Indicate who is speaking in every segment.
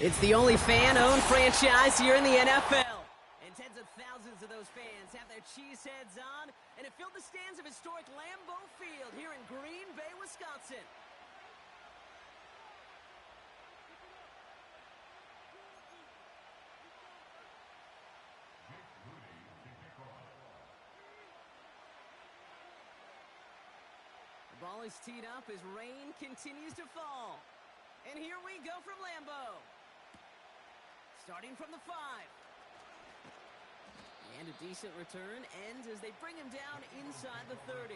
Speaker 1: It's the only fan-owned franchise here in the NFL. And tens of thousands of those fans have their cheese heads on, and it filled the stands of historic Lambeau Field here in Green Bay, Wisconsin. The ball is teed up as rain continues to fall. And here we go from Lambeau. Starting from the 5. And a decent return ends as they bring him down inside the 30.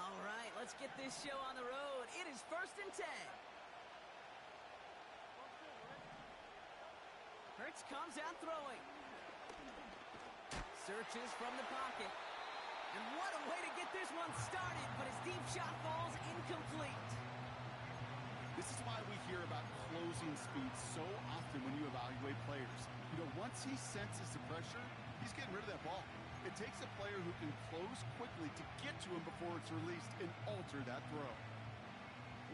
Speaker 1: All right, let's get this show on the road. It is 1st and 10. Hurts comes out throwing. Searches from the pocket. And what a way to get this one started, but his deep shot falls incomplete.
Speaker 2: This is why we hear about closing speed so often when you evaluate players. You know, once he senses the pressure, he's getting rid of that ball. It takes a player who can close quickly to get to him before it's released and alter that throw.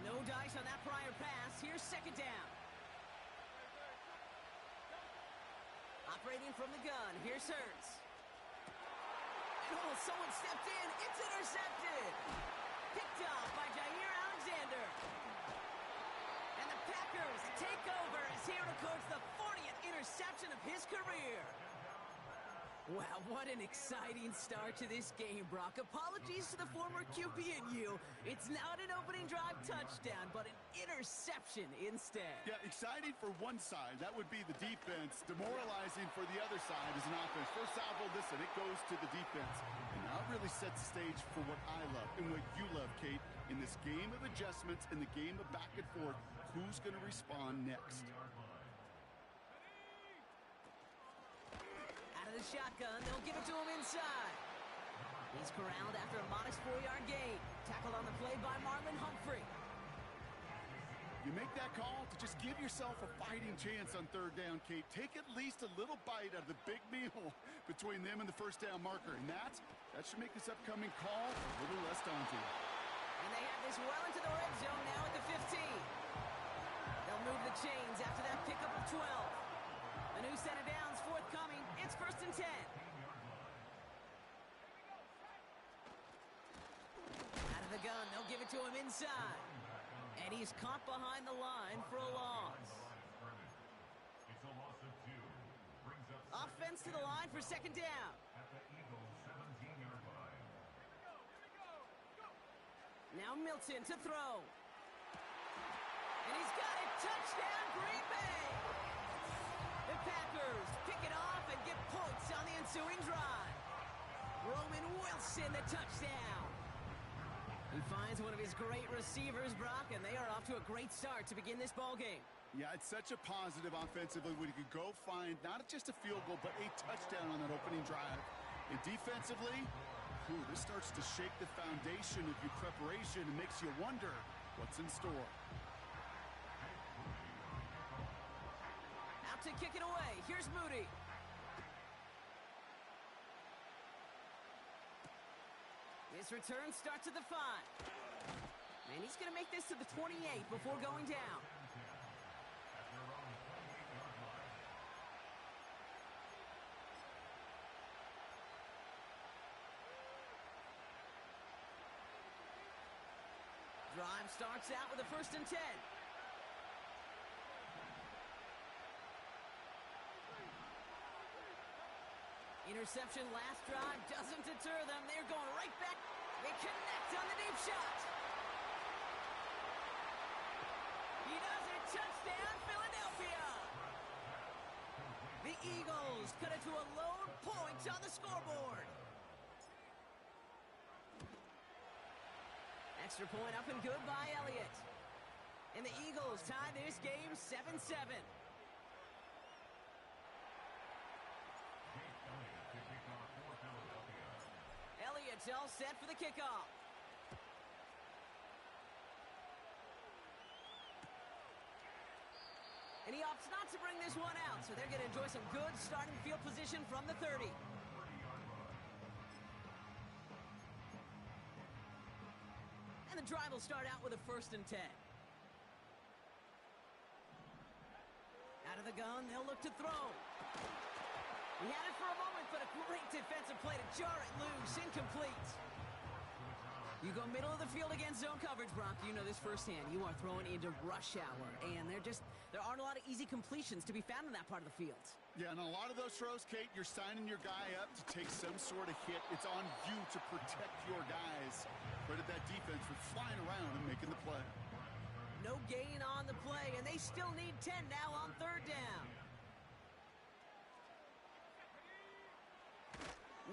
Speaker 1: No dice on that prior pass. Here's 2nd down. Operating from the gun. Here's Hurts. Oh, someone stepped in. It's intercepted. Picked off by Jair Alexander. And the Packers take over as he records the 40th interception of his career. Wow, what an exciting start to this game, Brock. Apologies to the former QB and you. It's not an opening drive touchdown, but an interception instead.
Speaker 2: Yeah, exciting for one side. That would be the defense. Demoralizing for the other side is an offense. First salvo, listen, it goes to the defense. And now it really sets the stage for what I love and what you love, Kate. In this game of adjustments, in the game of back and forth, who's going to respond next?
Speaker 1: The shotgun, they'll give it to him inside. He's corralled after a modest 4-yard gain. Tackled on the play by Marlon Humphrey.
Speaker 2: You make that call to just give yourself a fighting chance on 3rd down, Kate. Take at least a little bite out of the big meal between them and the 1st down marker. And that should make this upcoming call a little less daunting.
Speaker 1: And they have this well into the red zone now at the 15. They'll move the chains after that pickup of 12. A new set of downs forthcoming. It's 1st and 10. Out of the gun, they'll give it to him inside. And he's caught behind the line for a loss. Offense to the line for 2nd down. Now Milton to throw. And he's got it. Touchdown, Green Bay. The Packers pick it off and get points on the ensuing drive. Roman Wilson, the touchdown. He finds one of his great receivers, Brock, and they are off to a great start to begin this ball game.
Speaker 2: Yeah, it's such a positive offensively when you could go find not just a field goal, but a touchdown on that opening drive. And defensively, this starts to shake the foundation of your preparation and makes you wonder what's in store.
Speaker 1: To kick it away. Here's Moody. His return starts at the 5. And he's going to make this to the 28 before going down. Drive starts out with a 1st and 10. Interception last drive doesn't deter them. They're going right back. They connect on the deep shot. He does it. Touchdown, Philadelphia. The Eagles cut it to a lone point on the scoreboard. Extra point up and good by Elliott. And the Eagles tie this game 7-7. Elliott's all set for the kickoff. And he opts not to bring this one out, so they're going to enjoy some good starting field position from the 30. And the drive will start out with a 1st and 10. Out of the gun, they'll look to throw. He had it for a moment, but a great defensive play to jar it loose. Incomplete. You go middle of the field against zone coverage, Brock. You know this firsthand. You are throwing into rush hour, and there aren't a lot of easy completions to be found in that part of the field.
Speaker 2: Yeah, and a lot of those throws, Kate, you're signing your guy up to take some sort of hit. It's on you to protect your guys. Credit that defense for flying around and making the play.
Speaker 1: No gain on the play, and they still need 10 now on 3rd down.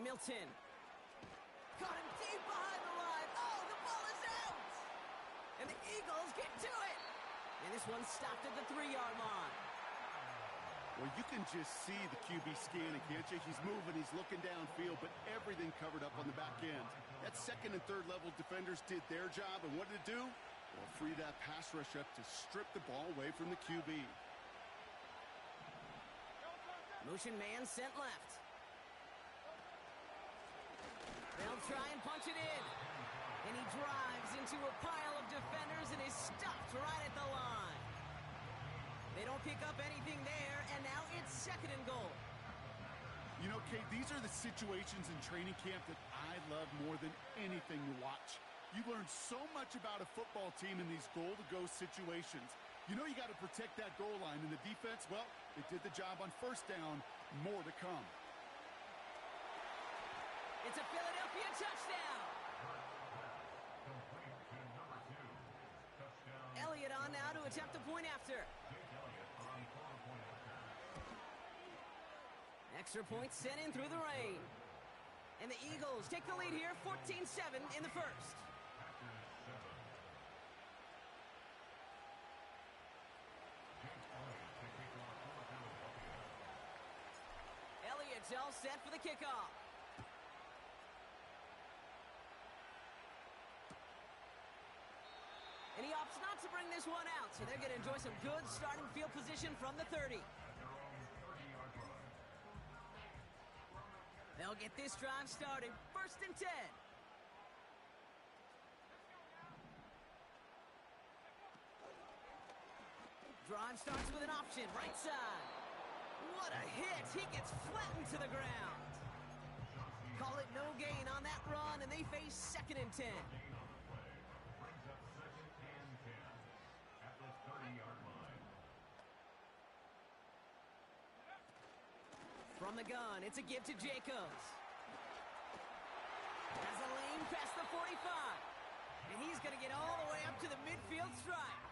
Speaker 1: Milton. Caught him deep behind the line. Oh, the ball is out! And the Eagles get to it! And this one stopped at the 3-yard line.
Speaker 2: Well, you can just see the QB scanning, can't you? He's moving, he's looking downfield, but everything covered up on the back end. That 2nd and 3rd level defenders did their job, and what did it do? Well, free that pass rush up to strip the ball away from the QB.
Speaker 1: Motion man sent left. They'll try and punch it in. And he drives into a pile of defenders and is stopped right at the line. They don't pick up anything there, and now it's 2nd and goal.
Speaker 2: You know, Kate, these are the situations in training camp that I love more than anything to watch. You learn so much about a football team in these goal-to-go situations. You know you got to protect that goal line, and the defense, well, they did the job on 1st down. More to come.
Speaker 1: It's a Philadelphia touchdown. Elliott on now to attempt the point after. Extra point sent in through the rain. And the Eagles take the lead here, 14-7 in the 1st. Elliott's all set for the kickoff. And he opts not to bring this one out, so they're going to enjoy some good starting field position from the 30. They'll get this drive started. 1st and 10. Drive starts with an option, right side. What a hit! He gets flattened to the ground. Call it no gain on that run, and they face 2nd and 10. From the gun, it's a give to Jacobs. Has a lane past the 45. And he's going to get all the way up to the midfield stripe.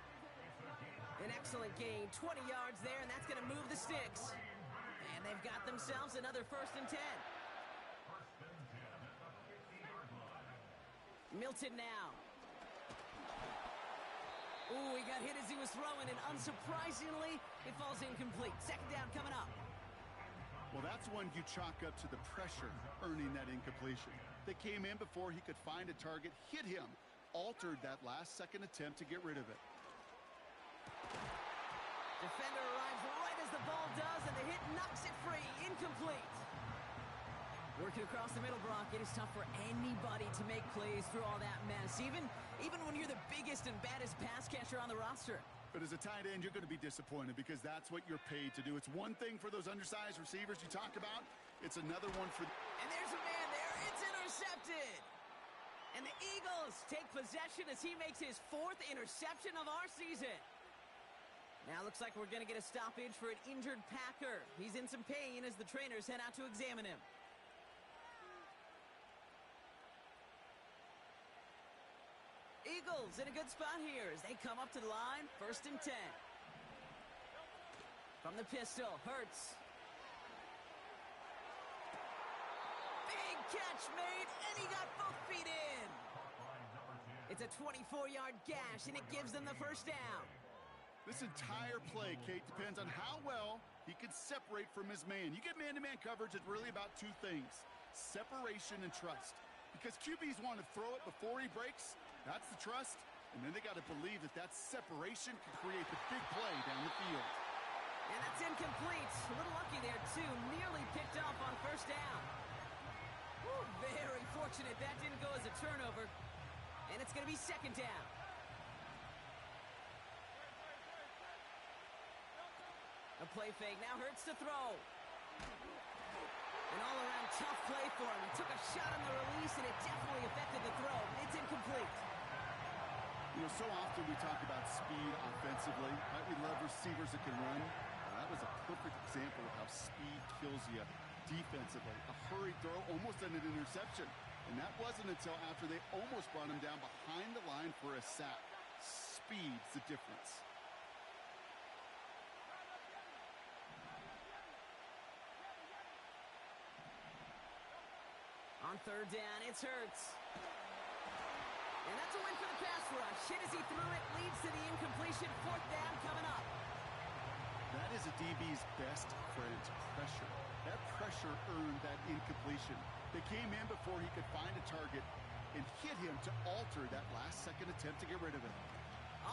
Speaker 1: An excellent gain, 20 yards there, and that's going to move the sticks. And they've got themselves another 1st and 10. Milton now. Ooh, he got hit as he was throwing, and unsurprisingly, it falls incomplete. 2nd down coming up.
Speaker 2: Well, that's one you chalk up to the pressure earning that incompletion. They came in before he could find a target, hit him, altered that last 2nd attempt to get rid of it.
Speaker 1: Defender arrives right as the ball does, and the hit knocks it free. Incomplete. Working across the middle, Brock, it is tough for anybody to make plays through all that mess, even when you're the biggest and baddest pass catcher on the roster.
Speaker 2: But as a tight end, you're going to be disappointed because that's what you're paid to do. It's one thing for those undersized receivers you talk about. It's another one for...
Speaker 1: And there's a man there. It's intercepted. And the Eagles take possession as he makes his 4th interception of our season. Now looks like we're going to get a stoppage for an injured Packer. He's in some pain as the trainers head out to examine him. Eagles in a good spot here as they come up to the line. 1st and 10. From the pistol, Hurts. Big catch made, and he got both feet in. It's a 24-yard gash, and it gives them the 1st down.
Speaker 2: This entire play, Kate, depends on how well he can separate from his man. You get man-to-man coverage, it's really about 2 things: separation and trust. because QBs want to throw it before he breaks. That's the trust. And then they got to believe that that separation can create the big play down the field.
Speaker 1: And that's incomplete. A little lucky there, too. Nearly picked off on first down. Woo, very fortunate that didn't go as a turnover. And it's going to be second down. A play fake. Now Hurts to throw. An all-around tough play for him. He took a shot on the release, and it definitely affected the throw. It's incomplete.
Speaker 2: You know, so often we talk about speed offensively. Right? We love receivers that can run. Well, that was a perfect example of how speed kills you defensively. A hurried throw almost ended an interception. And that wasn't until after they almost brought him down behind the line for a sack. Speed's the difference.
Speaker 1: On third down, it's Hurts. And that's a win for the pass rush. Hit as he threw it, leads to the incompletion. Fourth down coming up.
Speaker 2: That is a DB's best friend, pressure. That pressure earned that incompletion. They came in before he could find a target and hit him to alter that last-second attempt to get rid of it.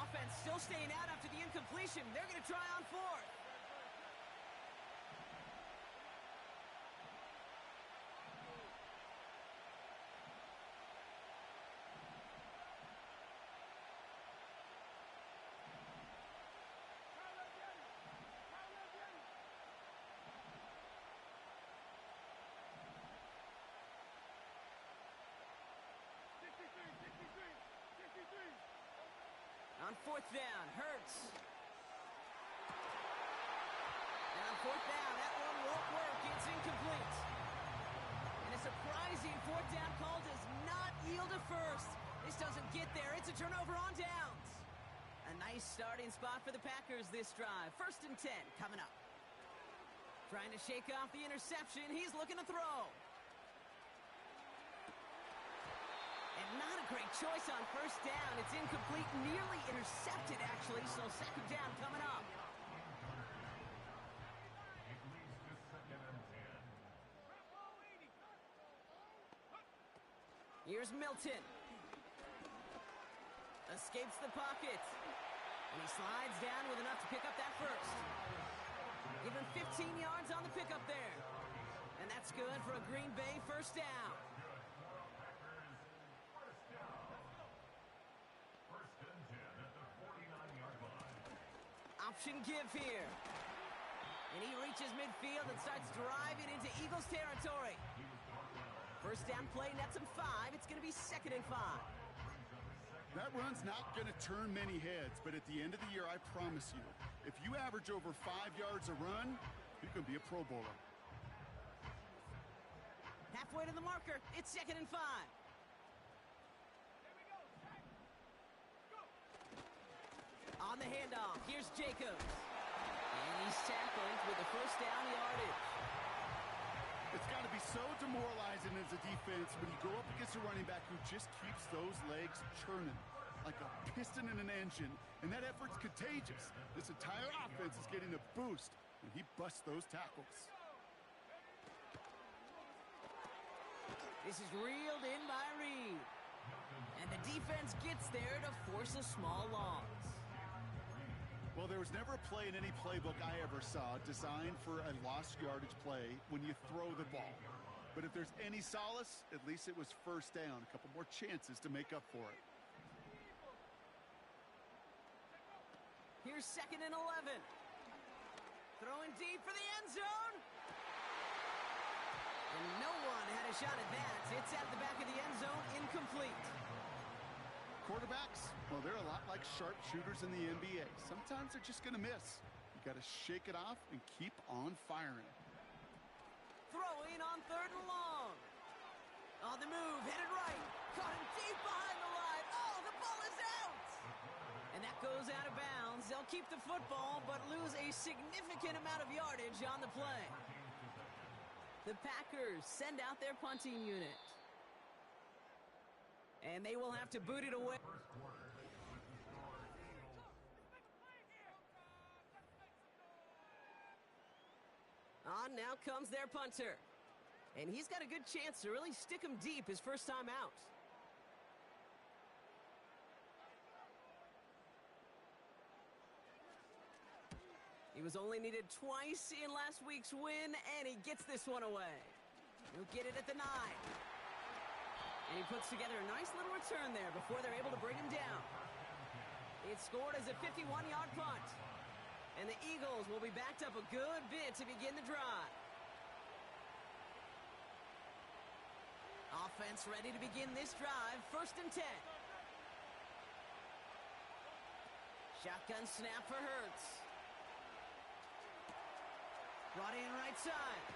Speaker 1: Offense still staying out after the incompletion. They're going to try on fourth. On fourth down, Hurts. And on fourth down, that one won't work. It's incomplete. And a surprising fourth down call does not yield a first. This doesn't get there. It's a turnover on downs. A nice starting spot for the Packers this drive. 1st and 10 coming up. Trying to shake off the interception. He's looking to throw. And not a great choice on first down. It's incomplete, nearly intercepted, actually, so second down coming up. Here's Milton. Escapes the pocket. And he slides down with enough to pick up that first. Give him 15 yards on the pickup there. And that's good for a Green Bay first down. Option give here. And he reaches midfield and starts driving into Eagles territory. First down play, nets him 5. It's going to be 2nd and 5.
Speaker 2: That run's not going to turn many heads, but at the end of the year, I promise you, if you average over 5 yards a run, you can be a Pro Bowler.
Speaker 1: Halfway to the marker. It's 2nd and 5. On the handoff, here's Jacobs. And he's tackled with the first down yardage.
Speaker 2: It's got to be so demoralizing as a defense when you go up against a running back who just keeps those legs churning like a piston in an engine, and that effort's contagious. This entire offense is getting a boost when he busts those tackles.
Speaker 1: This is reeled in by Reed. And the defense gets there to force a small loss.
Speaker 2: Well, there was never a play in any playbook I ever saw designed for a lost yardage play when you throw the ball. But if there's any solace, at least it was first down. A couple more chances to make up for it.
Speaker 1: Here's 2nd and 11. Throwing deep for the end zone. And no one had a shot at that. It's at the back of the end zone, incomplete.
Speaker 2: Quarterbacks, well, they're a lot like sharpshooters in the NBA. Sometimes they're just going to miss. You got to shake it off and keep on firing.
Speaker 1: Throwing on 3rd and long. On the move, headed right. Caught him deep behind the line. Oh, the ball is out. And that goes out of bounds. They'll keep the football, but lose a significant amount of yardage on the play. The Packers send out their punting unit. And they will have to boot it away. On now comes their punter. And he's got a good chance to really stick him deep his first time out. He was only needed twice in last week's win, and he gets this one away. He'll get it at the 9. And he puts together a nice little return there before they're able to bring him down. It's scored as a 51-yard punt. And the Eagles will be backed up a good bit to begin the drive. Offense ready to begin this drive. 1st and 10. Shotgun snap for Hurts. Brought in right side.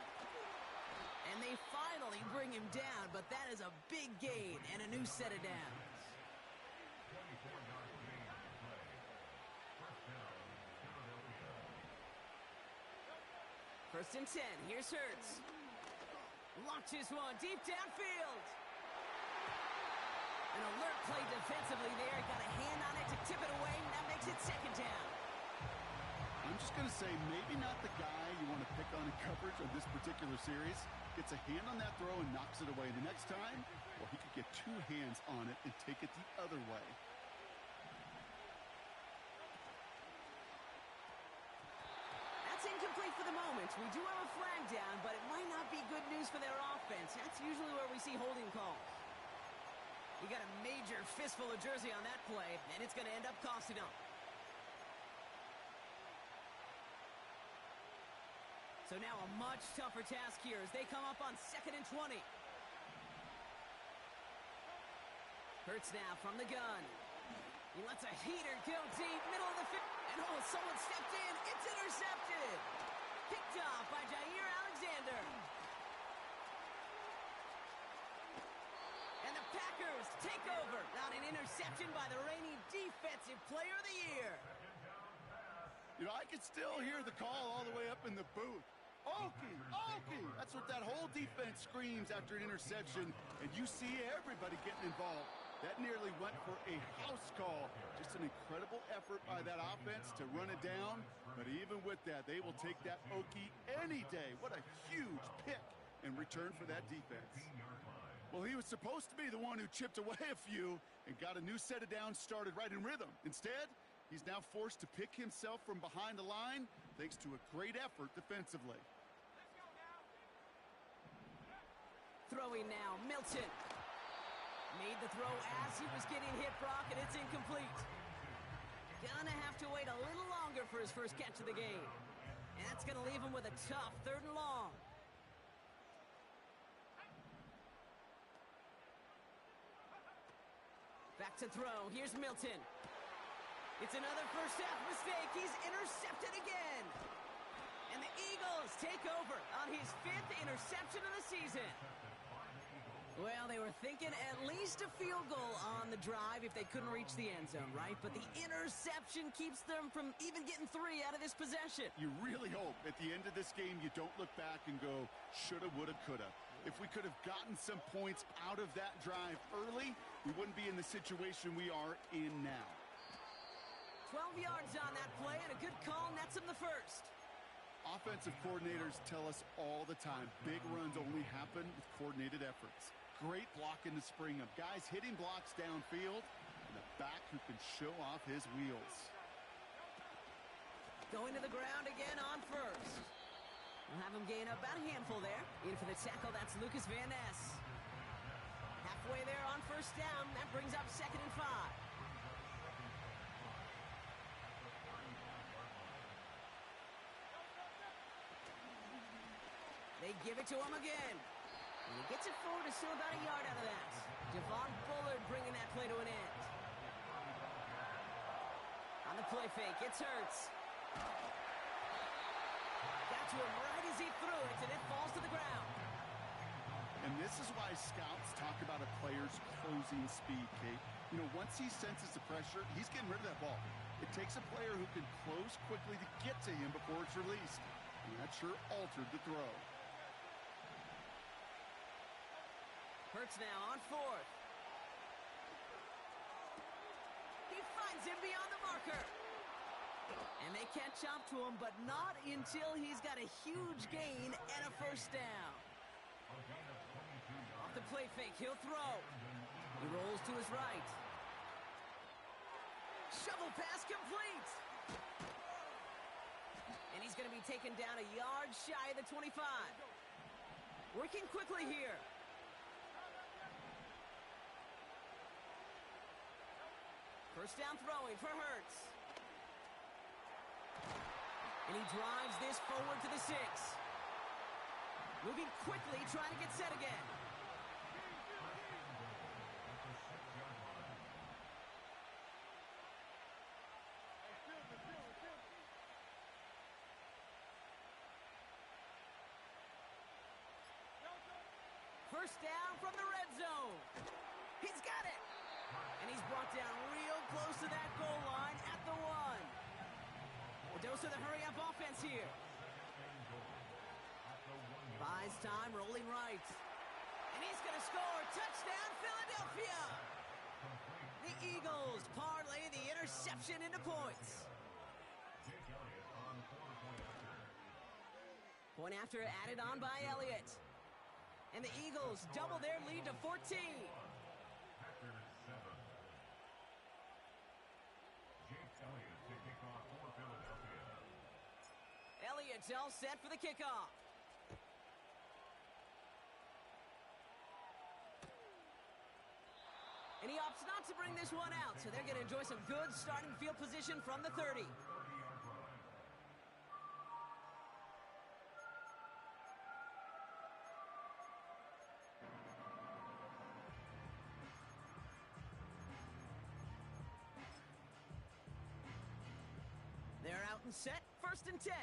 Speaker 1: And they finally bring him down, but that is a big gain and a new set of downs. First and 10. Here's Hurts. Launches one deep downfield. An alert play defensively there. Got a hand on it to tip it away, and that makes it 2nd down.
Speaker 2: I'm just going to say maybe not the guy you want to pick on in coverage of this particular series. Gets a hand on that throw and knocks it away. The next time, well, he could get 2 hands on it and take it the other way.
Speaker 1: That's incomplete for the moment. We do have a flag down, but it might not be good news for their offense. That's usually where we see holding calls. He got a major fistful of jersey on that play, and it's going to end up costing him. So now a much tougher task here as they come up on 2nd and 20. Hurts now from the gun. He lets a heater go deep, middle of the field. And someone stepped in. It's intercepted. Picked off by Jair Alexander. And the Packers take over. Not an interception by the reigning Defensive Player of the Year.
Speaker 2: You know, I can still hear the call all the way up in the booth. Okie, Okie! That's what that whole defense screams after an interception, and you see everybody getting involved. That nearly went for a house call. Just an incredible effort by that offense to run it down, but even with that, they will take that Okie any day. What a huge pick in return for that defense. Well, he was supposed to be the one who chipped away a few and got a new set of downs started right in rhythm. Instead, he's now forced to pick himself from behind the line thanks to a great effort defensively.
Speaker 1: Throwing now, Milton. Made the throw as he was getting hit, Brock, and it's incomplete. Gonna have to wait a little longer for his first catch of the game. And that's gonna leave him with a tough 3rd and long. Back to throw. Here's Milton. It's another first half mistake. He's intercepted again. And the Eagles take over on his 5th interception of the season. Well, they were thinking at least a field goal on the drive if they couldn't reach the end zone, right? But the interception keeps them from even getting 3 out of this possession.
Speaker 2: You really hope at the end of this game you don't look back and go, shoulda, woulda, coulda. If we could have gotten some points out of that drive early, we wouldn't be in the situation we are in now.
Speaker 1: 12 yards on that play, and a good call nets him the first.
Speaker 2: Offensive coordinators tell us all the time, big runs only happen with coordinated efforts. Great blocking to spring them. Guys hitting blocks downfield, and a back who can show off his wheels.
Speaker 1: Going to the ground again on first. We'll have him gain up about a handful there. In for the tackle, that's Lucas Van Ness. Halfway there on first down. That brings up 2nd and 5. They give it to him again. And he gets it forward to still about a yard out of that. Javon Bullard bringing that play to an end. On the play fake, it's Hurts. Got to him right as he threw it, and it falls to the ground.
Speaker 2: And this is why scouts talk about a player's closing speed, Kate. You know, once he senses the pressure, he's getting rid of that ball. It takes a player who can close quickly to get to him before it's released. And that sure altered the throw.
Speaker 1: Hurts now on 4th. He finds him beyond the marker. And they catch up to him, but not until he's got a huge gain and a first down. off the play fake. He'll throw. He rolls to his right. Shovel pass complete. And he's going to be taken down a yard shy of the 25. Working quickly here. First down throwing for Hurts. And he drives this forward to the 6. Moving quickly, trying to get set again. First down from the red zone. He's got it. And he's brought down real close to that goal line at the 1. A dose of the hurry-up offense here. Buys time, rolling right. And he's going to score. Touchdown, Philadelphia. The Eagles parlay the interception into points. Point after added on by Elliott. And the Eagles double their lead to 14. Elliott's all set for the kickoff. And he opts not to bring this one out, so they're going to enjoy some good starting field position from the 30. They're out and set, 1st and 10.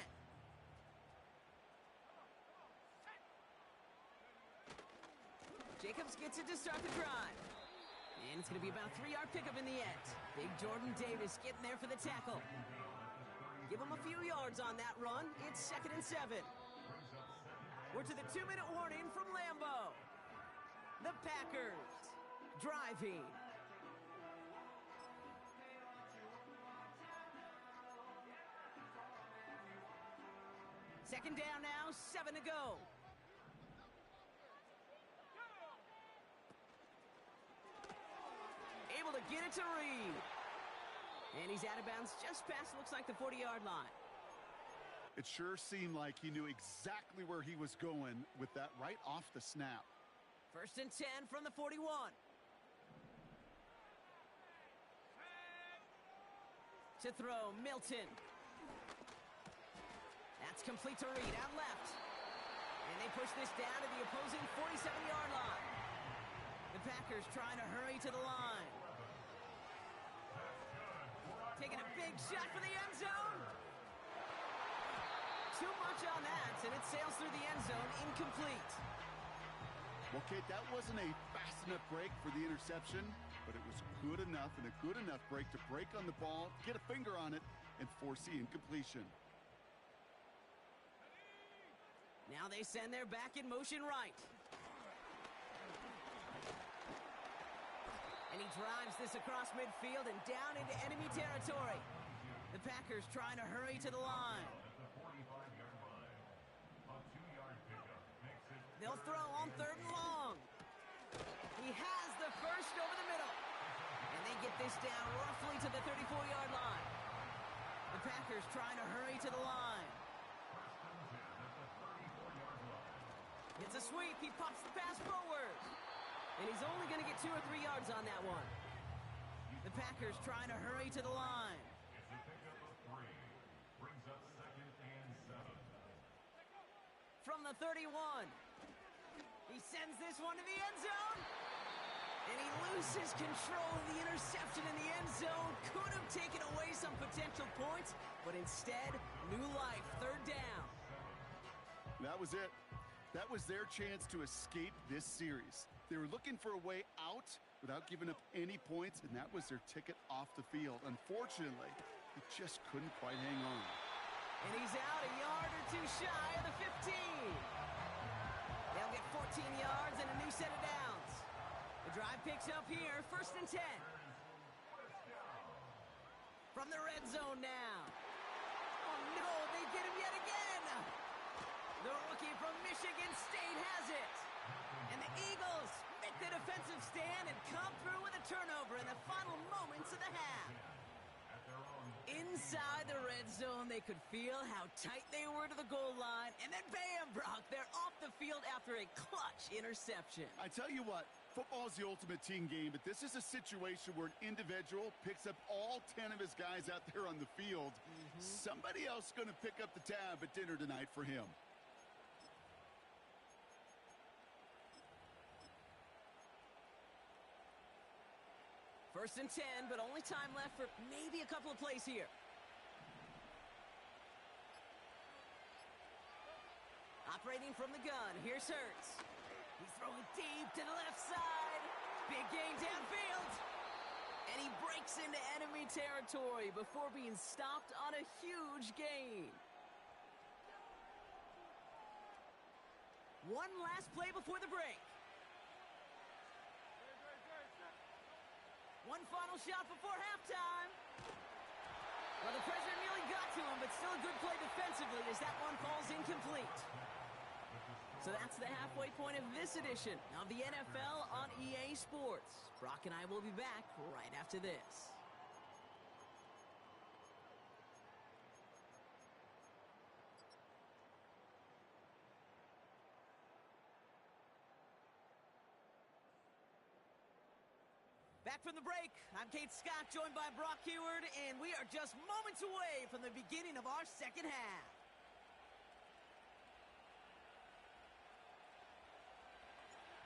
Speaker 1: Jacobs gets it to start the drive. And it's going to be about a 3-yard pickup in the end. Big Jordan Davis getting there for the tackle. Give him a few yards on that run. It's 2nd and 7. We're to the 2-minute warning from Lambeau. The Packers driving. Second down now, 7 to go. Able to get it to Reed. And he's out of bounds just past, looks like, the 40-yard line.
Speaker 2: It sure seemed like he knew exactly where he was going with that right off the snap.
Speaker 1: 1st and 10 from the 41. To throw, Milton. That's complete to Reed, out left. And they push this down to the opposing 47-yard line. The Packers trying to hurry to the line. Taking a big shot for the end zone. Too much on that, and it sails through the end zone, incomplete.
Speaker 2: Well, Kate, that wasn't a fast enough break for the interception, but it was good enough and a good enough break to break on the ball, get a finger on it, and force the incompletion.
Speaker 1: Now they send their back in motion right. And he drives this across midfield and down into enemy territory. The Packers trying to hurry to the line. They'll throw on 3rd and long. He has the first over the middle. And they get this down roughly to the 34-yard line. The Packers trying to hurry to the line. It's a sweep. He pops the pass forward. And he's only going to get 2 or 3 yards on that one. The Packers trying to hurry to the line.
Speaker 3: It's a pickup of 3. Brings up 2nd and 7.
Speaker 1: From the 31. He sends this one to the end zone. And he loses control of the interception in the end zone. Could have taken away some potential points, but instead, new life, 3rd down.
Speaker 2: That was it. That was their chance to escape this series. They were looking for a way out without giving up any points, and that was their ticket off the field. Unfortunately, he just couldn't quite hang on.
Speaker 1: And he's out a yard or 2 shy of the 15. They'll get 14 yards and a new set of downs. The drive picks up here, 1st and 10. From the red zone now. Oh no, they get him yet again. The rookie from Michigan State has it. And the Eagles turnover in the final moments of the half.
Speaker 3: At their own
Speaker 1: Inside the red zone, they could feel how tight they were to the goal line, and then bam, Brock, they're off the field after a clutch interception.
Speaker 2: I tell you what, football's the ultimate team game, but this is a situation where an individual picks up all 10 of his guys out there on the field. Somebody else is going to pick up the tab at dinner tonight for him.
Speaker 1: First and 10, but only time left for maybe a couple of plays here. Operating from the gun, here's Hurts. He's throwing deep to the left side. Big gain downfield. And he breaks into enemy territory before being stopped on a huge gain. One last play before the break. One final shot before halftime. Well, the pressure nearly got to him, but still a good play defensively as that one falls incomplete. So that's the halfway point of this edition of the NFL on EA Sports. Brock and I will be back right after this. Back from the break, I'm Kate Scott, joined by Brock Huard, and we are just moments away from the beginning of our second half.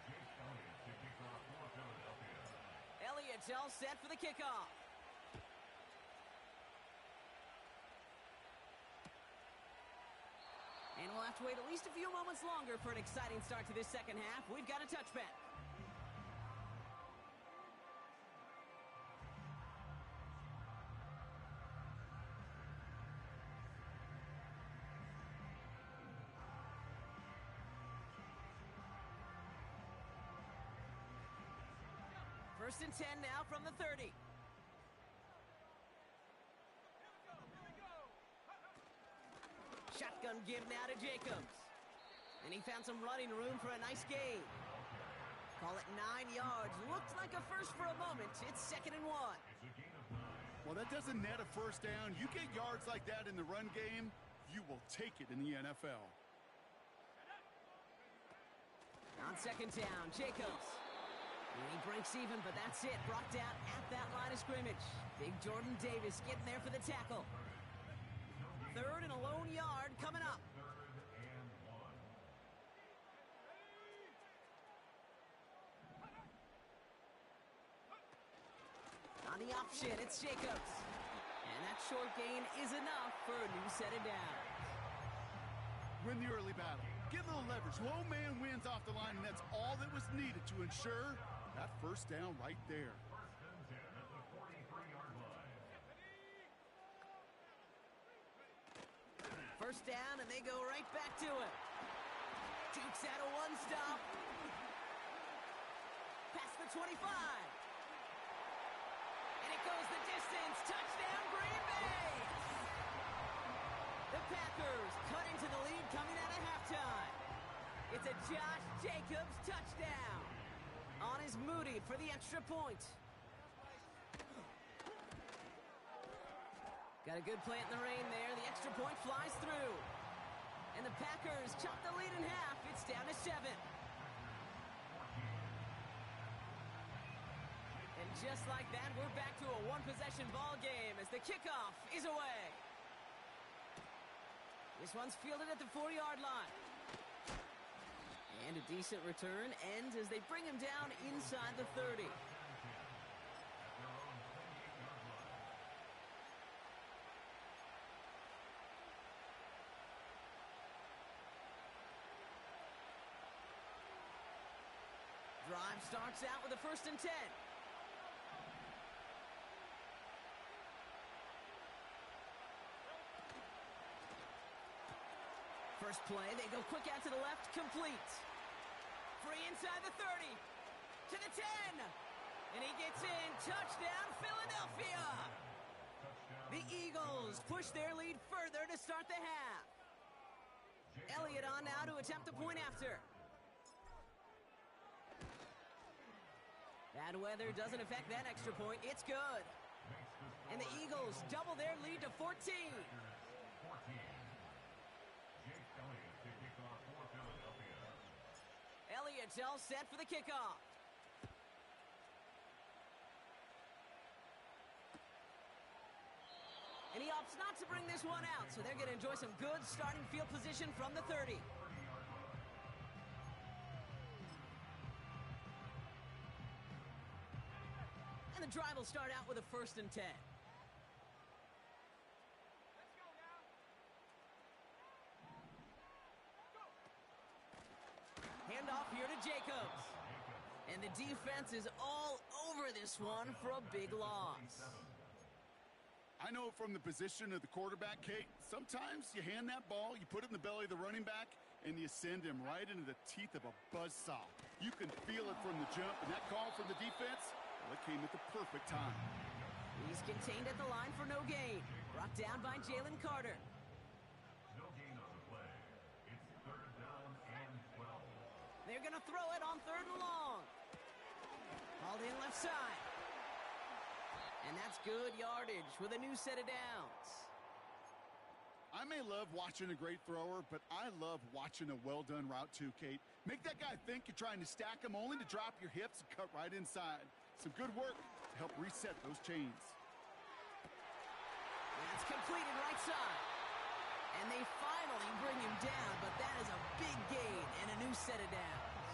Speaker 3: Jake Elliott to kick off for Philadelphia.
Speaker 1: Elliott's all set for the kickoff. And we'll have to wait at least a few moments longer for an exciting start to this second half. We've got a touchback. First and 10 now from the 30. Shotgun give now to Jacobs. And he found some running room for a nice gain. Call it 9 yards. Looked like a first for a moment. It's 2nd and 1.
Speaker 3: It's a gain of 9.
Speaker 2: Well, that doesn't net a first down. You get yards like that in the run game, you will take it in the NFL.
Speaker 1: On 2nd down, Jacobs. And he breaks even, but that's it. Brought down at that line of scrimmage. Big Jordan Davis getting there for the tackle. 3rd and a lone yard coming up.
Speaker 3: 3rd and 1.
Speaker 1: On the option, it's Jacobs. And that short gain is enough for a new set of downs.
Speaker 2: Win the early battle. Get a little leverage. Low man wins off the line, and that's all that was needed to ensure that first down right there.
Speaker 3: 1st and 10 at the 43-yard line.
Speaker 1: First down, and they go right back to it. Dukes out a one-stop. Past the 25. And it goes the distance. Touchdown, Green Bay! The Packers cut into the lead coming out of halftime. It's a Josh Jacobs touchdown. On is Moody for the extra point. Got a good play in the rain there. The extra point flies through. And the Packers chop the lead in half. It's down to 7. And just like that, we're back to a one-possession ball game as the kickoff is away. This one's fielded at the 4-yard line. And a decent return ends as they bring him down inside the 30. Drive starts out with a 1st and 10. First play, they go quick out to the left, complete. Free inside the 30, to the 10, and he gets in, touchdown, Philadelphia! The Eagles push their lead further to start the half. Elliott on now to attempt the point after. That Bad weather doesn't affect that extra point. It's good. And the Eagles double their lead to 14.
Speaker 3: 14. Jake Elliott to kick off for Philadelphia.
Speaker 1: Elliott's all set for the kickoff. And he opts not to bring this one out, so they're going to enjoy some good starting field position from the 30. And the drive will start out with a 1st and 10. Handoff here to Jacobs. And the defense is all over this one for a big loss.
Speaker 2: I know from the position of the quarterback, Kate, sometimes you hand that ball, you put it in the belly of the running back, and you send him right into the teeth of a buzzsaw. You can feel it from the jump, and that call from the defense, well, it came at the perfect time.
Speaker 1: He's contained at the line for no gain. Brought down by Jalen Carter.
Speaker 3: No gain on the play. It's 3rd down and 12.
Speaker 1: They're going to throw it on 3rd and long. Hauled in left side. And that's good yardage with a new set of downs.
Speaker 2: I may love watching a great thrower, but I love watching a well-done route too, Kate. Make that guy think you're trying to stack him only to drop your hips and cut right inside. Some good work to help reset those chains.
Speaker 1: That's completed right side. And they finally bring him down, but that is a big gain and a new set of downs.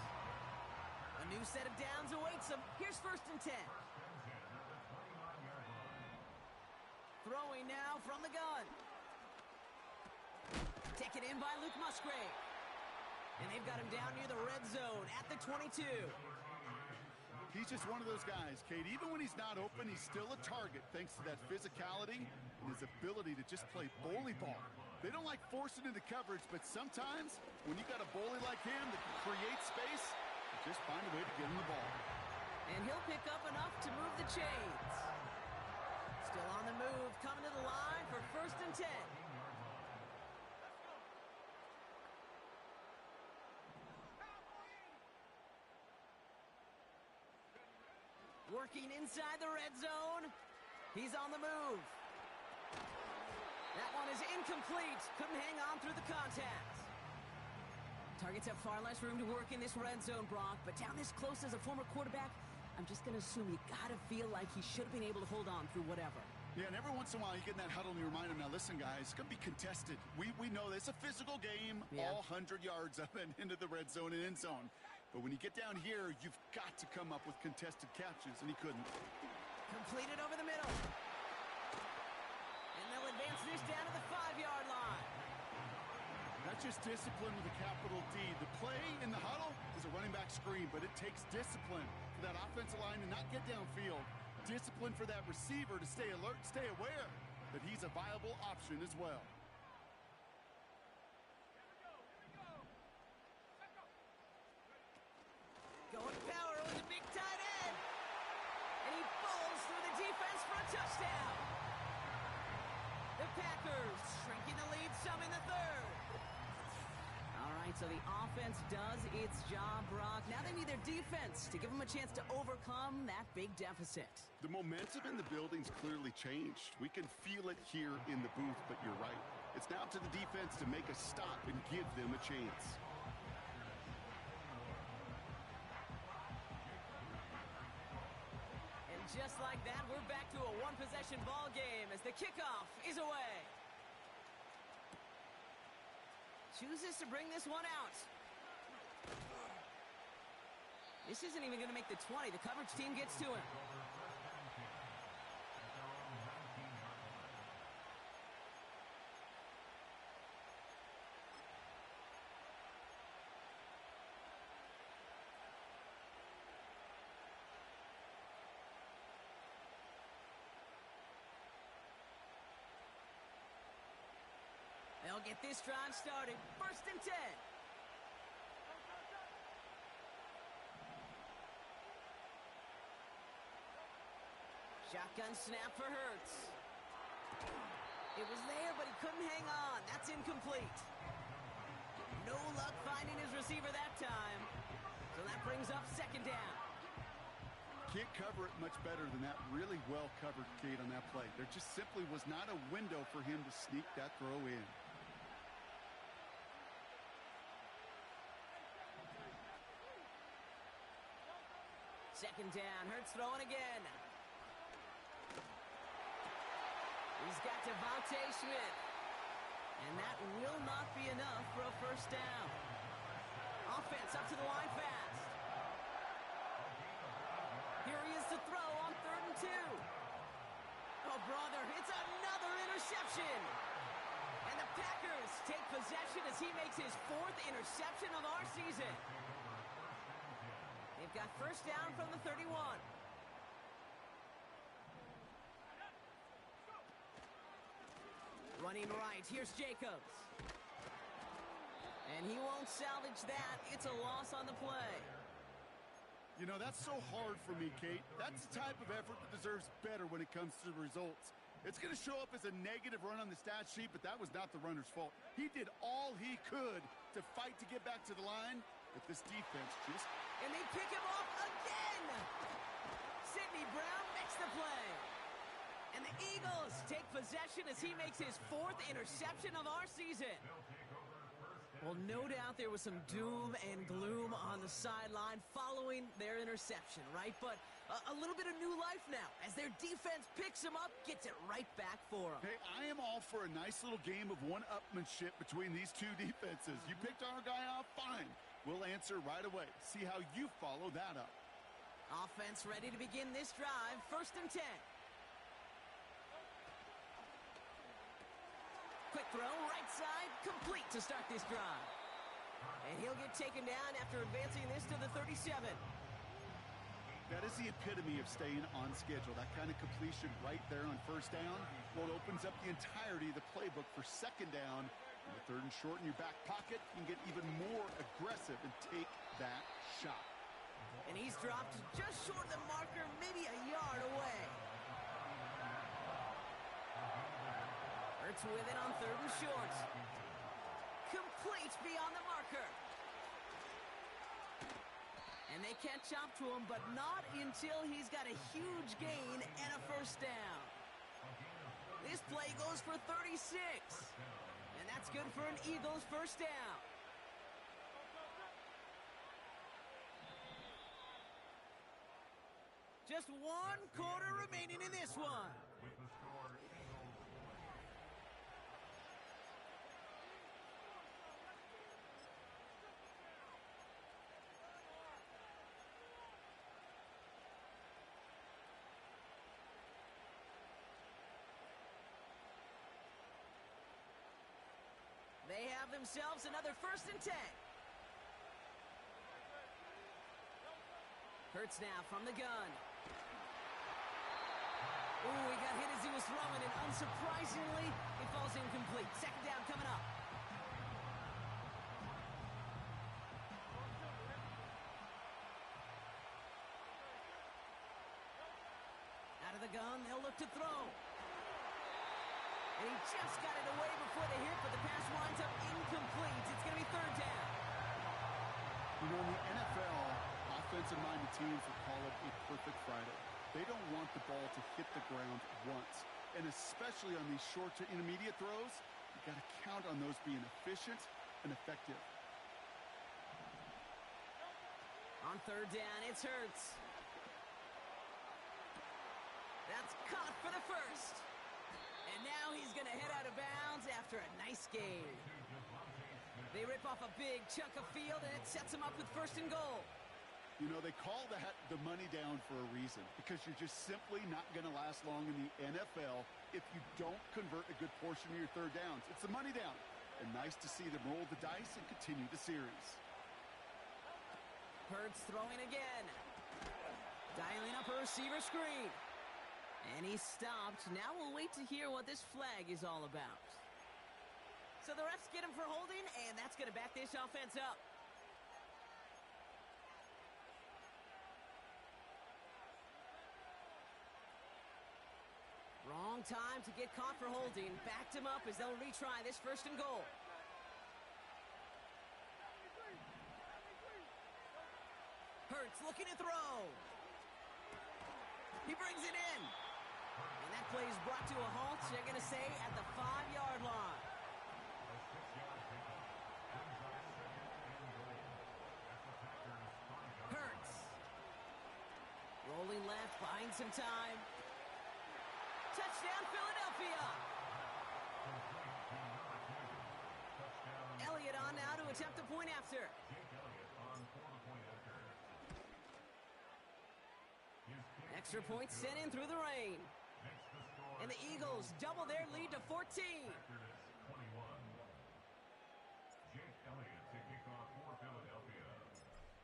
Speaker 1: A new set of downs awaits him. Here's 1st and 10. Throwing now from the gun. Taken in by Luke Musgrave. And they've got him down near the red zone at the 22.
Speaker 2: He's just one of those guys, Kate. Even when he's not open, he's still a target thanks to that physicality and his ability to just play bully ball. They don't like forcing into coverage, but sometimes when you got a bully like him that can create space, you just find a way to get him the ball.
Speaker 1: And he'll pick up enough to move the chains. Still on the move, coming to the line for 1st and 10. Working inside the red zone. He's on the move. That one is incomplete. Couldn't hang on through the contact. Targets have far less room to work in this red zone, Brock, but down this close as a former quarterback, I'm just going to assume you got to feel like he should have been able to hold on through whatever.
Speaker 2: Yeah, and every once in a while you get in that huddle and you remind him, now listen, guys, it's going to be contested. We know this. It's a physical game, all 100 yards of it into the red zone and end zone. But when you get down here, you've got to come up with contested catches, and he couldn't.
Speaker 1: Completed over the middle. And they'll advance this down to the 5-yard line.
Speaker 2: That's just discipline with a capital D. The play in the huddle is a running back screen, but it takes discipline for that offensive line to not get downfield. Discipline for that receiver to stay alert, stay aware that he's a viable option as well.
Speaker 1: Going power with a big tight end. And he falls through the defense for a touchdown. The Packers shrinking the lead some in the 3rd. All right, so the offense does its job, Brock. Now they need their defense to give them a chance to overcome that big deficit.
Speaker 2: The momentum in the building's clearly changed. We can feel it here in the booth, but you're right. It's now up to the defense to make a stop and give them a chance.
Speaker 1: And just like that, we're back to a one-possession ball game as the kickoff is away. Chooses to bring this one out. This isn't even going to make the 20. The coverage team gets to him. They'll get this drive started. 1st and 10. Shotgun snap for Hurts. It was there, but he couldn't hang on. That's incomplete. No luck finding his receiver that time. So that brings up 2nd down.
Speaker 2: Can't cover it much better than that. Really well covered, Kate, on that play. There just simply was not a window for him to sneak that throw in.
Speaker 1: Second down, Hurts throwing again. He's got Devontae Smith. And that will not be enough for a first down. Offense up to the line fast. Here he is to throw on 3rd and 2. Oh, brother, it's another interception. And the Packers take possession as he makes his 4th interception of our season. They've got first down from the 31. Running right, here's Jacobs. And he won't salvage that. It's a loss on the play.
Speaker 2: You know, that's so hard for me, Kate. That's the type of effort that deserves better when it comes to the results. It's going to show up as a negative run on the stat sheet, but that was not the runner's fault. He did all he could to fight to get back to the line, but this defense just...
Speaker 1: And they pick him off again! Sidney Brown makes the play. And the Eagles take possession as he makes his 4th interception of our season. Well, no doubt there was some doom and gloom on the sideline following their interception, right? But a little bit of new life now as their defense picks him up, gets it right back for him.
Speaker 2: Hey, I am all for a nice little game of one-upmanship between these two defenses. You picked our guy off, fine. We'll answer right away. See how you follow that up.
Speaker 1: Offense ready to begin this drive. 1st and 10. Quick throw, right side, complete to start this drive. And he'll get taken down after advancing this to the 37.
Speaker 2: That is the epitome of staying on schedule. That kind of completion right there on first down. Well, it opens up the entirety of the playbook for second down. And the 3rd and short in your back pocket, you can get even more aggressive and take that shot.
Speaker 1: And he's dropped just short of the marker, maybe a yard away. Hurts with it on 3rd and short. Complete beyond the marker. And they catch up to him, but not until he's got a huge gain and a first down. This play goes for 36. And that's good for an Eagles first down. Just 1 quarter remaining in this one.
Speaker 3: With the score, Eagles.
Speaker 1: They have themselves another 1st and 10. Hurts now from the gun. Ooh, he got hit as he was throwing, and unsurprisingly, it falls incomplete. Second down coming up. Out of the gun, they'll look to throw. And he just got it away before the hit, but the pass winds up incomplete. It's going to be 3rd down.
Speaker 2: You know, in the NFL, offensive-minded teams will call it a perfect Friday. They don't want the ball to hit the ground once. And especially on these short to intermediate throws, you got to count on those being efficient and effective.
Speaker 1: On 3rd down, it's Hurts. That's caught for the first. And now he's going to head out of bounds after a nice gain. They rip off a big chunk of field, and it sets him up with 1st and goal.
Speaker 2: You know, they call that the money down for a reason, because you're just simply not going to last long in the NFL if you don't convert a good portion of your 3rd downs. It's the money down. And nice to see them roll the dice and continue the series.
Speaker 1: Hurts throwing again. Dialing up a receiver screen. And he stopped. Now we'll wait to hear what this flag is all about. So the refs get him for holding, and that's going to back this offense up. Wrong time to get caught for holding. Backed him up as they'll retry this 1st and goal. Hurts looking to throw. He brings it in. And that play is brought to a halt, they're going to say, at the 5-yard line. Hurts. Rolling left, buying some time. Touchdown, Philadelphia. Elliott on now to attempt a point after. Extra point sent in through the rain. And the Eagles double their lead to 14.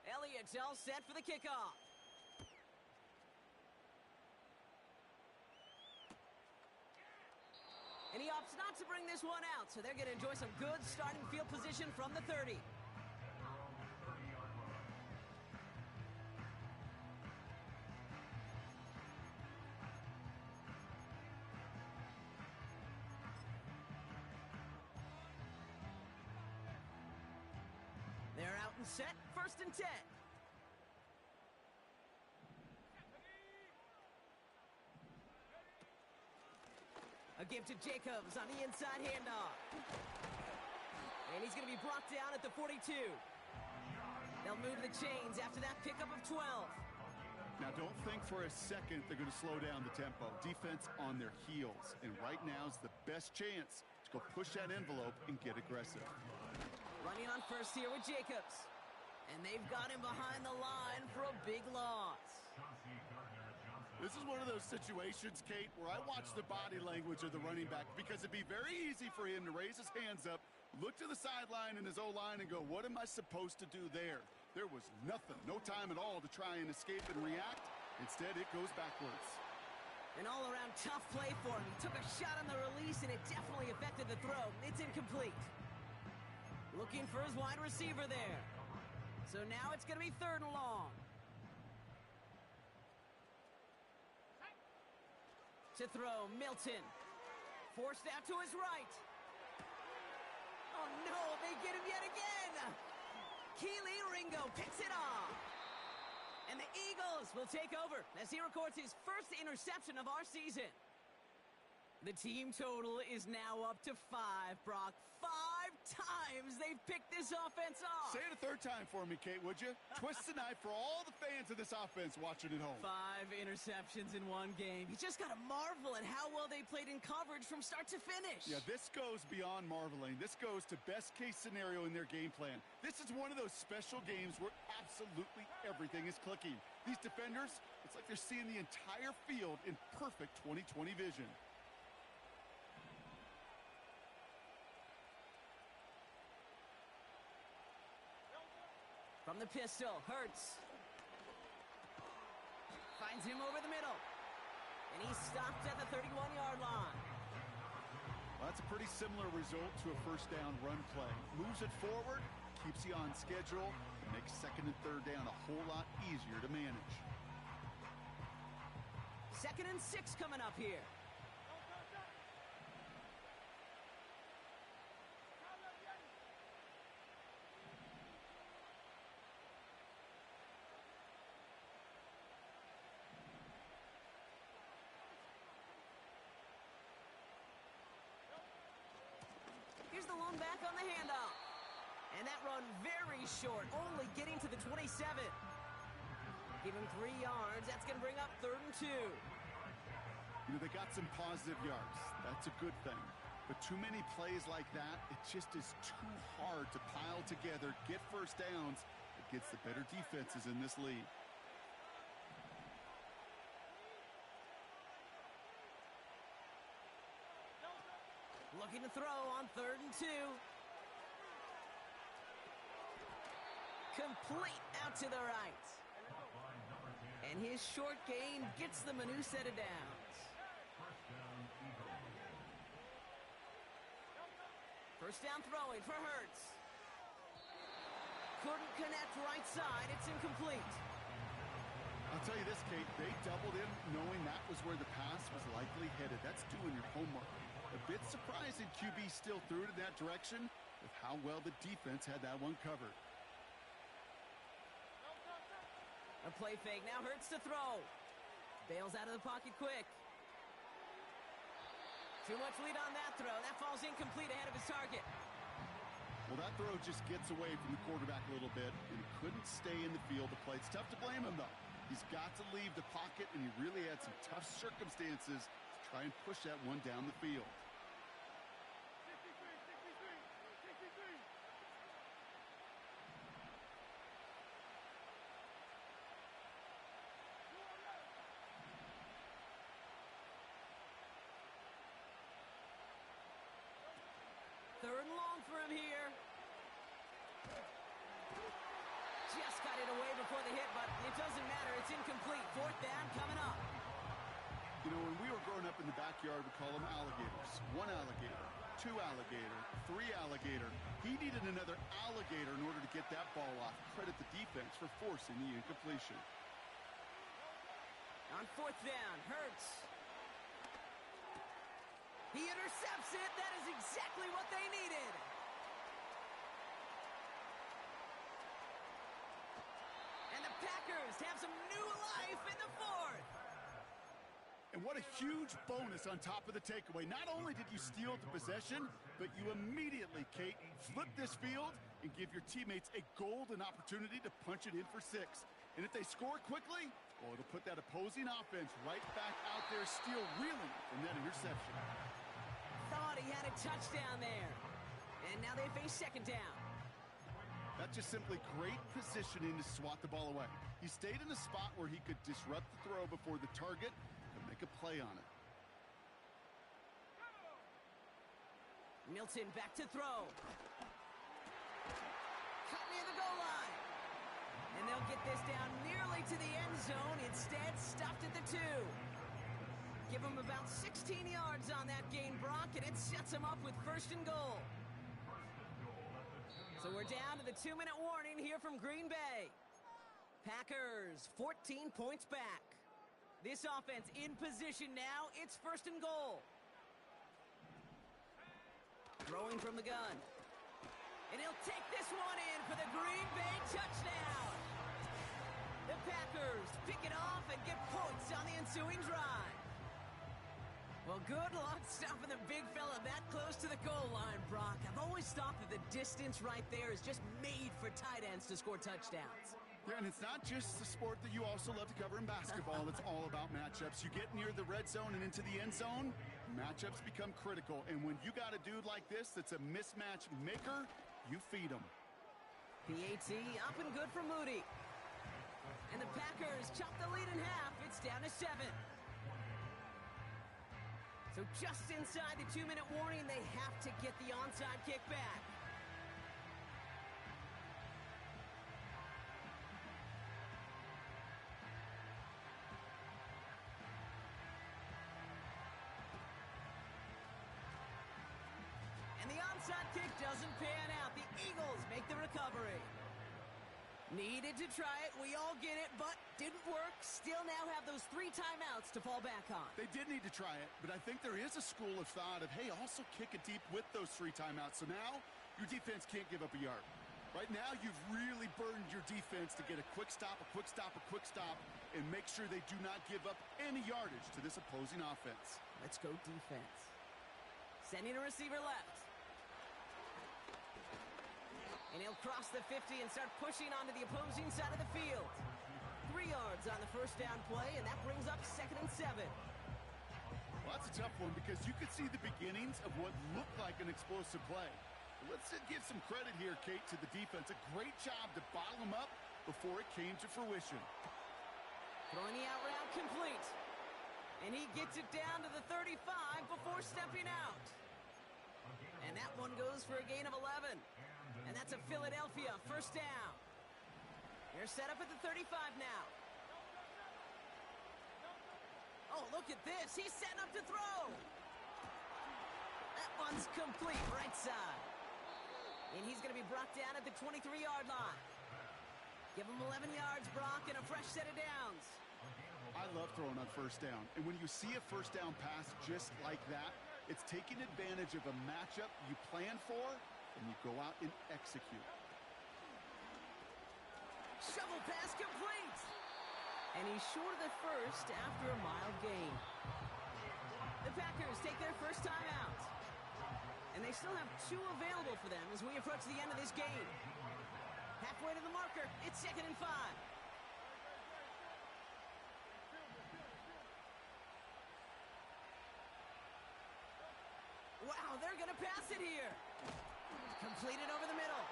Speaker 1: Elliott's all set for the kickoff. And he opts not to bring this one out, so they're going to enjoy some good starting field position from the 30. They're out and set, 1st and 10. A give to Jacobs on the inside handoff. And he's going to be brought down at the 42. They'll move the chains after that pickup of 12.
Speaker 2: Now, don't think for a second they're going to slow down the tempo. Defense on their heels. And right now is the best chance to go push that envelope and get aggressive.
Speaker 1: Running on first here with Jacobs. And they've got him behind the line for a big loss.
Speaker 2: This is one of those situations, Kate, where I watch the body language of the running back because it'd be very easy for him to raise his hands up, look to the sideline in his O-line and go, what am I supposed to do there? There was nothing, no time at all to try and escape and react. Instead, it goes backwards.
Speaker 1: An all-around tough play for him. He took a shot on the release, and it definitely affected the throw. It's incomplete. Looking for his wide receiver there. So now it's going to be 3rd and long. To throw, Milton. Forced out to his right. Oh no, they get him yet again. Keely Ringo picks it off. And the Eagles will take over as he records his first interception of our season. The team total is now up to 5, Brock. 5 times they've picked this offense off.
Speaker 2: Say it a 3rd time for me, Kate, would you? Twist the knife for all the fans of this offense watching at home.
Speaker 1: 5 interceptions in one game. You just got to marvel at how well they played in coverage from start to finish.
Speaker 2: Yeah, this goes beyond marveling. This goes to best case scenario in their game plan. This is one of those special games where absolutely everything is clicking. These defenders, it's like they're seeing the entire field in perfect 20/20 vision.
Speaker 1: From the pistol, Hurts. Finds him over the middle. And he's stopped at the 31-yard line.
Speaker 2: Well, that's a pretty similar result to a 1st down run play. Moves it forward, keeps you on schedule, and makes 2nd and 3rd down a whole lot easier to manage.
Speaker 1: 2nd and 6 coming up here. Here's the lone back on the handoff. And that run very short, only getting to the 27. Give him 3 yards. That's going to bring up 3rd and 2.
Speaker 2: You know, they got some positive yards. That's a good thing. But too many plays like that, it just is too hard to pile together, get 1st downs against the better defenses in this league.
Speaker 1: Looking to throw on 3rd and 2. Complete out to the right. And his short gain gets them a new set of downs. 1st down throwing for Hurts. Couldn't connect right side. It's incomplete.
Speaker 2: I'll tell you this, Kate, they doubled him knowing that was where the pass was likely headed. That's doing your homework. A bit surprising QB still threw it in that direction with how well the defense had that one covered.
Speaker 1: A play fake, now Hurts to throw. Bails out of the pocket quick. Too much lead on that throw. That falls incomplete ahead of his target.
Speaker 2: Well, that throw just gets away from the quarterback a little bit, and he couldn't stay in the field to play. It's tough to blame him, though. He's got to leave the pocket, and he really had some tough circumstances to try and push that one down the field.
Speaker 1: Third and long for him here. Just got it away before the hit, but it doesn't matter. It's incomplete. Fourth down coming up.
Speaker 2: You know, when we were growing up in the backyard, we call them alligators. One alligator, two alligator, three alligator. He needed another alligator in order to get that ball off. Credit the defense for forcing the incompletion.
Speaker 1: On fourth down, Hurts. He intercepts it. That is exactly what they needed. And the Packers have some new life in the fourth.
Speaker 2: And what a huge bonus on top of the takeaway. Not only did you steal the possession, but you immediately, Kate, flip this field and give your teammates a golden opportunity to punch it in for 6. And if they score quickly, well, it'll put that opposing offense right back out there, still reeling from that interception.
Speaker 1: Thought he had a touchdown there. And now they face second down.
Speaker 2: That's just simply great positioning to swat the ball away. He stayed in a spot where he could disrupt the throw before the target could make a play on it.
Speaker 1: Milton back to throw. Cut near the goal line. And they'll get this down nearly to the end zone. Instead, stopped at the 2. Give him about 16 yards on that gain, Brock, and it sets him up with first and goal. So we're down to the 2-minute warning here from Green Bay. Packers, 14 points back. This offense in position now. It's first and goal. Throwing from the gun. And he'll take this one in for the Green Bay touchdown. The Packers pick it off and get points on the ensuing drive. Well, good luck stopping the big fella that close to the goal line, Brock. I've always thought that the distance right there is just made for tight ends to score touchdowns.
Speaker 2: Yeah, and it's not just the sport that you also love to cover in basketball. It's all about matchups. You get near the red zone and into the end zone, matchups become critical. And when you got a dude like this that's a mismatch maker, you feed him.
Speaker 1: PAT up and good for Moody. And the Packers chop the lead in half. It's down to 7. So just inside the 2-minute warning, they have to get the onside kick back. And the onside kick doesn't pan out. The Eagles make the recovery. Needed to try it, we all get it, but didn't work. Still now have those 3 timeouts to fall back on.
Speaker 2: They did need to try it, but I think there is a school of thought of, hey, also kick it deep with those 3 timeouts. So now your defense can't give up a yard. Right now you've really burdened your defense to get a quick stop, a quick stop, a quick stop, and make sure they do not give up any yardage to this opposing offense.
Speaker 1: Let's go defense. Sending a receiver left. And he'll cross the 50 and start pushing onto the opposing side of the field. 3 yards on the first down play, and that brings up 2nd and 7.
Speaker 2: Well, that's a tough one because you could see the beginnings of what looked like an explosive play. Let's give some credit here, Kate, to the defense. A great job to bottle him up before it came to fruition.
Speaker 1: Throwing the out route complete. And he gets it down to the 35 before stepping out. And that one goes for a gain of 11. And that's a Philadelphia first down. They're set up at the 35 now. Oh, look at this. He's setting up to throw. That one's complete right side. And he's going to be brought down at the 23-yard line. Give him 11 yards, Brock, and a fresh set of downs.
Speaker 2: I love throwing on first down. And when you see a first down pass just like that, it's taking advantage of a matchup you plan for, and you go out and execute.
Speaker 1: Shovel pass complete. And he's short of the first after a mild gain. The Packers take their first time out. And they still have 2 available for them as we approach the end of this game. Halfway to the marker, it's 2nd and 5. Wow, they're going to pass it here. Completed over the middle.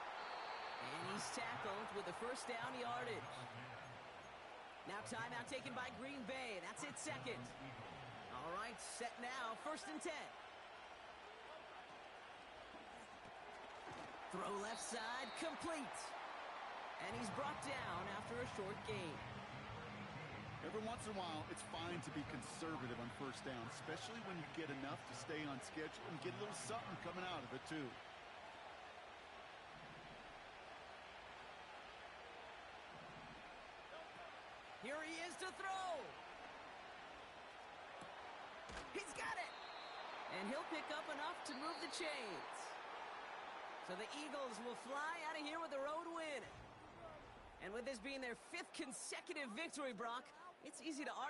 Speaker 1: And he's tackled with the first down yardage. Now timeout taken by Green Bay. That's it, 2nd. All right, set now, 1st and 10. Throw left side, complete. And he's brought down after a short gain.
Speaker 2: Every once in a while, it's fine to be conservative on first down, especially when you get enough to stay on schedule and get a little something coming out of it, too.
Speaker 1: Here he is to throw. He's got it. And he'll pick up enough to move the chains. So the Eagles will fly out of here with a road win. And with this being their 5th consecutive victory, Brock, it's easy to argue.